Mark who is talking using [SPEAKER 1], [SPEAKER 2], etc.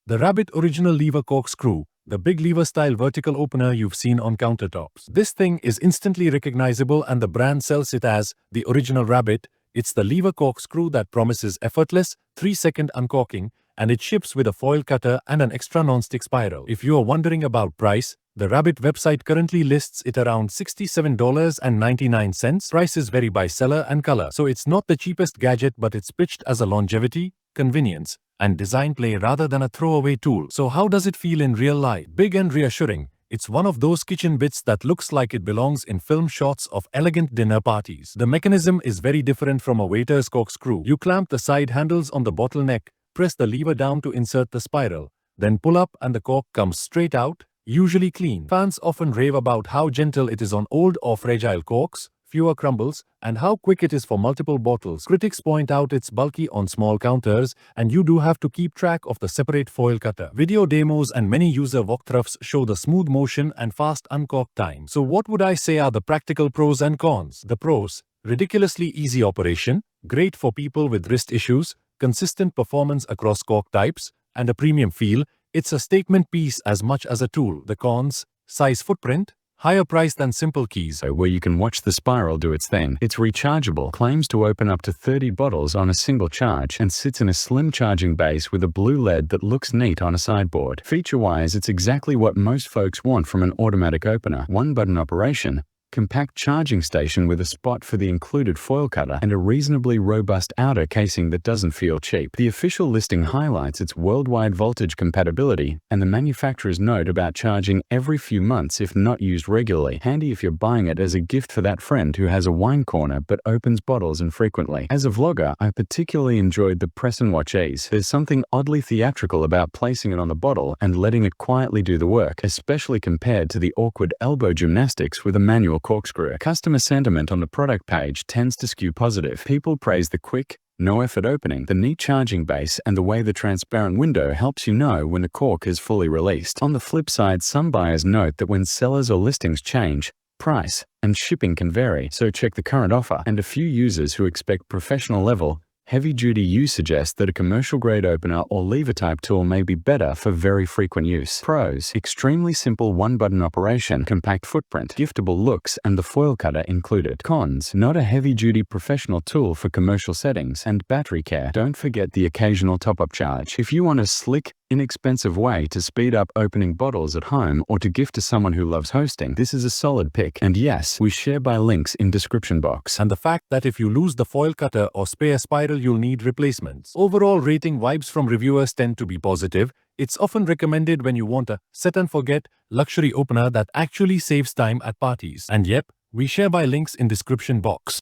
[SPEAKER 1] The Rabbit Original Lever Corkscrew, the big lever-style vertical opener you've seen on countertops. This thing is instantly recognizable and the brand sells it as the Original Rabbit. It's the lever corkscrew that promises effortless, 3-second uncorking, and it ships with a foil cutter and an extra non-stick spiral. If you are wondering about price, the Rabbit website currently lists it around $67.99. Prices vary by seller and color, so it's not the cheapest gadget, but it's pitched as a longevity, convenience, and design play rather than a throwaway tool. So how does it feel in real life? Big and reassuring. It's one of those kitchen bits that looks like it belongs in film shots of elegant dinner parties. The mechanism is very different from a waiter's corkscrew. You clamp the side handles on the bottleneck, press the lever down to insert the spiral, then pull up and the cork comes straight out, usually clean. Fans often rave about how gentle it is on old or fragile corks, fewer crumbles, and how quick it is for multiple bottles. Critics point out it's bulky on small counters, and you do have to keep track of the separate foil cutter. Video demos and many user walkthroughs show the smooth motion and fast uncork time. So what would I say are the practical pros and cons? The pros: ridiculously easy operation, great for people with wrist issues, consistent performance across cork types, and a premium feel. It's a statement piece as much as a tool. The cons: size footprint, higher price than simple keys,
[SPEAKER 2] where you can watch the spiral do its thing. It's rechargeable, claims to open up to 30 bottles on a single charge, and sits in a slim charging base with a blue LED that looks neat on a sideboard. Feature-wise, it's exactly what most folks want from an automatic opener. One-button operation, compact charging station with a spot for the included foil cutter, and a reasonably robust outer casing that doesn't feel cheap. The official listing highlights its worldwide voltage compatibility and the manufacturer's note about charging every few months if not used regularly. Handy if you're buying it as a gift for that friend who has a wine corner but opens bottles infrequently. As a vlogger, I particularly enjoyed the press and watch ease. There's something oddly theatrical about placing it on the bottle and letting it quietly do the work, especially compared to the awkward elbow gymnastics with a manual corkscrew. Customer sentiment on the product page tends to skew positive. People praise the quick, no-effort opening, the neat charging base, and the way the transparent window helps you know when the cork is fully released. On the flip side, some buyers note that when sellers or listings change, price and shipping can vary, so check the current offer. And a few users who expect professional level, heavy-duty use suggest that a commercial-grade opener or lever-type tool may be better for very frequent use. Pros: extremely simple one-button operation, compact footprint, giftable looks, and the foil cutter included. Cons: not a heavy-duty professional tool for commercial settings, and battery care. Don't forget the occasional top-up charge. If you want a slick, inexpensive way to speed up opening bottles at home or to gift to someone who loves hosting, this is a solid pick. And yes, we share by links in description box.
[SPEAKER 1] and the fact that if you lose the foil cutter or spare spiral, you'll need replacements. Overall rating vibes from reviewers tend to be positive. It's often recommended when you want a set and forget luxury opener that actually saves time at parties. And yep, we share by links in description box.